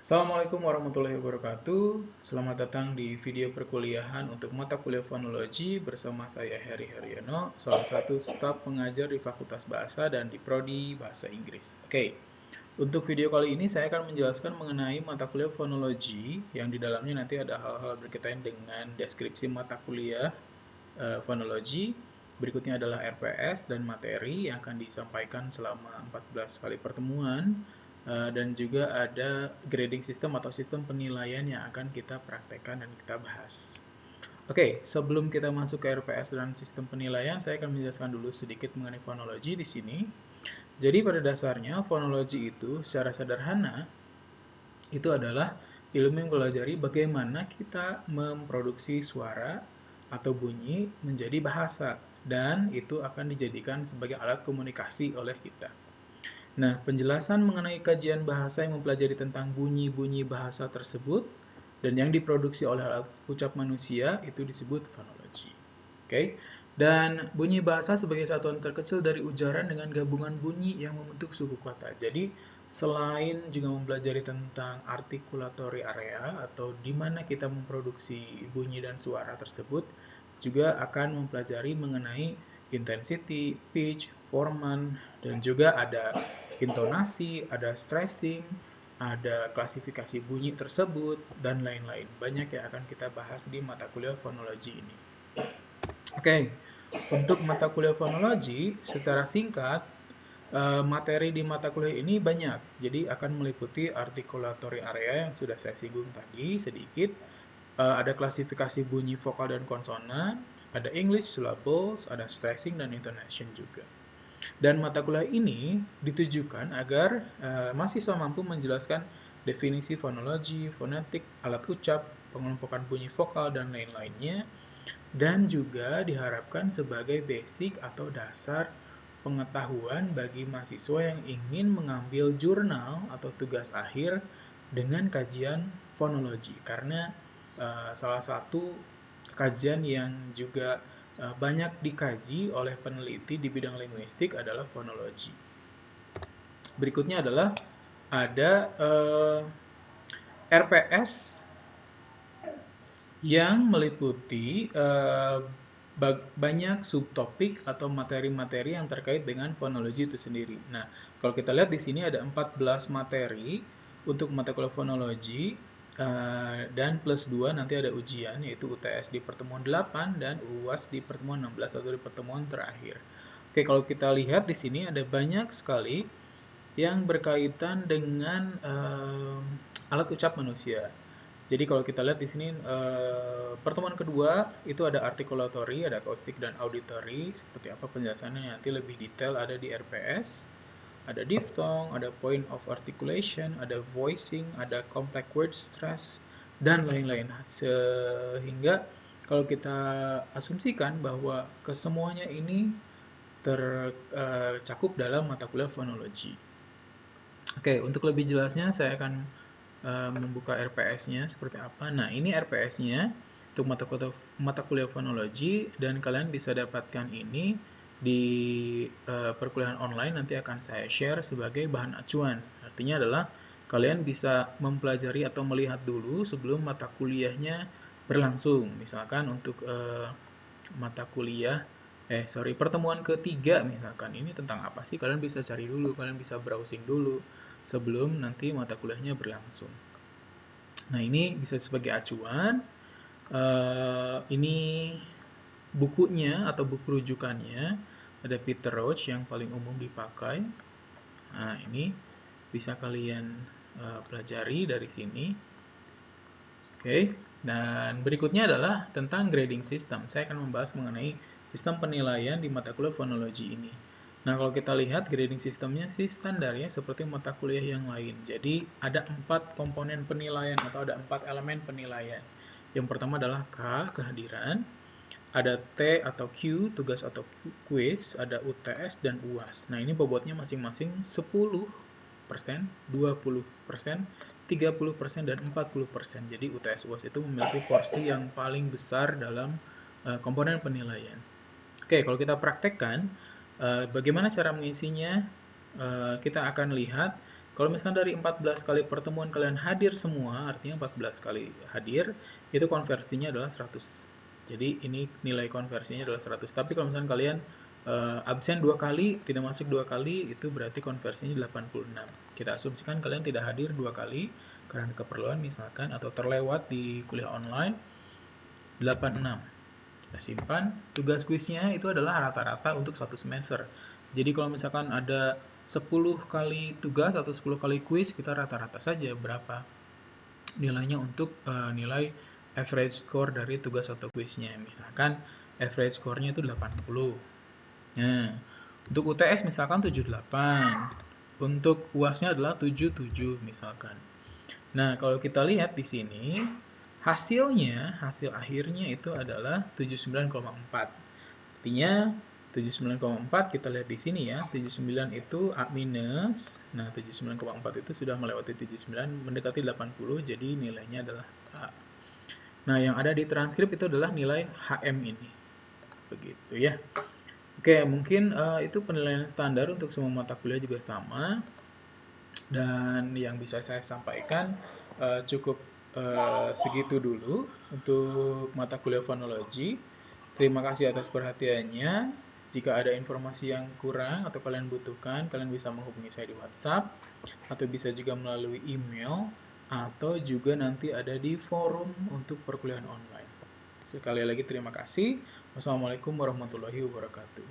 Assalamualaikum warahmatullahi wabarakatuh. Selamat datang di video perkuliahan untuk mata kuliah fonologi bersama saya Heri Haryono, salah satu staf pengajar di Fakultas Bahasa dan di Prodi Bahasa Inggris. Oke, untuk video kali ini saya akan menjelaskan mengenai mata kuliah fonologi yang di dalamnya nanti ada hal-hal berkaitan dengan deskripsi mata kuliah fonologi. Berikutnya adalah RPS dan materi yang akan disampaikan selama 14 kali pertemuan. Dan juga ada grading system atau sistem penilaian yang akan kita praktekkan dan kita bahas. Oke, sebelum kita masuk ke RPS dan sistem penilaian, saya akan menjelaskan dulu sedikit mengenai fonologi di sini. Jadi pada dasarnya fonologi itu secara sederhana itu adalah ilmu yang mempelajari bagaimana kita memproduksi suara atau bunyi menjadi bahasa dan itu akan dijadikan sebagai alat komunikasi oleh kita. Nah, penjelasan mengenai kajian bahasa yang mempelajari tentang bunyi-bunyi bahasa tersebut dan yang diproduksi oleh alat ucap manusia itu disebut fonologi. Oke. Dan bunyi bahasa sebagai satuan terkecil dari ujaran dengan gabungan bunyi yang membentuk suku kata. Jadi, selain juga mempelajari tentang articulatory area atau di mana kita memproduksi bunyi dan suara tersebut, juga akan mempelajari mengenai intensity, pitch, formant, dan juga ada intonasi, ada stressing, ada klasifikasi bunyi tersebut, dan lain-lain. Banyak yang akan kita bahas di mata kuliah fonologi ini. Oke, untuk mata kuliah fonologi, secara singkat, materi di mata kuliah ini banyak. Jadi akan meliputi articulatory area yang sudah saya singgung tadi sedikit. Ada klasifikasi bunyi vokal dan konsonan, ada English syllables, ada stressing dan intonation juga. Dan mata kuliah ini ditujukan agar mahasiswa mampu menjelaskan definisi fonologi, fonetik, alat ucap, pengelompokan bunyi vokal, dan lain-lainnya. Dan juga diharapkan sebagai basic atau dasar pengetahuan bagi mahasiswa yang ingin mengambil jurnal atau tugas akhir dengan kajian fonologi. Karena salah satu kajian yang juga banyak dikaji oleh peneliti di bidang linguistik adalah fonologi. Berikutnya adalah ada RPS yang meliputi banyak subtopik atau materi-materi yang terkait dengan fonologi itu sendiri. Nah, kalau kita lihat di sini ada 14 materi untuk mata kuliah fonologi dan plus 2 nanti ada ujian yaitu UTS di pertemuan 8 dan UAS di pertemuan 16 atau di pertemuan terakhir. Oke, kalau kita lihat di sini ada banyak sekali yang berkaitan dengan alat ucap manusia. Jadi kalau kita lihat di sini pertemuan kedua itu ada articulatory, ada acoustic dan auditory. Seperti apa penjelasannya nanti lebih detail ada di RPS. Ada diphthong, ada point of articulation, ada voicing, ada complex word stress dan lain-lain. Sehingga kalau kita asumsikan bahwa kesemuanya ini tercakup dalam mata kuliah fonologi. Oke, untuk lebih jelasnya saya akan membuka RPS-nya seperti apa. Nah, ini RPS-nya untuk mata kuliah fonologi dan kalian bisa dapatkan ini di perkuliahan online nanti akan saya share sebagai bahan acuan. Artinya adalah kalian bisa mempelajari atau melihat dulu sebelum mata kuliahnya berlangsung. Misalkan untuk mata kuliah pertemuan ketiga misalkan ini tentang apa sih, kalian bisa cari dulu, kalian bisa browsing dulu sebelum nanti mata kuliahnya berlangsung. Nah, ini bisa sebagai acuan. Ini bukunya atau buku rujukannya ada Peter Roach yang paling umum dipakai. Nah, ini bisa kalian pelajari dari sini. Oke, dan berikutnya adalah tentang grading system. Saya akan membahas mengenai sistem penilaian di mata kuliah fonologi ini. Nah, kalau kita lihat grading sistemnya sih standarnya seperti mata kuliah yang lain. Jadi, ada 4 komponen penilaian atau ada 4 elemen penilaian. Yang pertama adalah K, kehadiran. Ada T atau Q, tugas atau quiz. Ada UTS dan UAS. Nah, ini bobotnya masing-masing 10%, 20%, 30% dan 40%. Jadi UTS UAS itu memiliki porsi yang paling besar dalam komponen penilaian. Oke, kalau kita praktekkan bagaimana cara mengisinya, kita akan lihat Kalau misalkan dari 14 kali pertemuan kalian hadir semua, artinya 14 kali hadir, itu konversinya adalah 100. Jadi ini nilai konversinya adalah 100. Tapi kalau misalkan kalian absen 2 kali, tidak masuk 2 kali, itu berarti konversinya 86. Kita asumsikan kalian tidak hadir 2 kali, karena keperluan misalkan, atau terlewat di kuliah online, 86. Kita simpan. Tugas kuisnya itu adalah rata-rata untuk 1 semester. Jadi kalau misalkan ada 10 kali tugas atau 10 kali kuis, kita rata-rata saja berapa nilainya untuk nilai average score dari tugas atau kuisnya. Misalkan average score-nya itu 80. Nah, untuk UTS misalkan 78. Untuk UAS-nya adalah 77 misalkan. Nah, kalau kita lihat di sini, hasil akhirnya itu adalah 79,4. Artinya 79,4 kita lihat di sini ya, 79 itu A minus, nah 79,4 itu sudah melewati 79, mendekati 80, jadi nilainya adalah A. Nah, yang ada di transkrip itu adalah nilai HM ini. Begitu ya. Oke, mungkin itu penilaian standar untuk semua mata kuliah juga sama. Dan yang bisa saya sampaikan cukup segitu dulu untuk mata kuliah fonologi. Terima kasih atas perhatiannya. Jika ada informasi yang kurang atau kalian butuhkan, kalian bisa menghubungi saya di WhatsApp, atau bisa juga melalui email, atau juga nanti ada di forum untuk perkuliahan online. Sekali lagi terima kasih. Wassalamualaikum warahmatullahi wabarakatuh.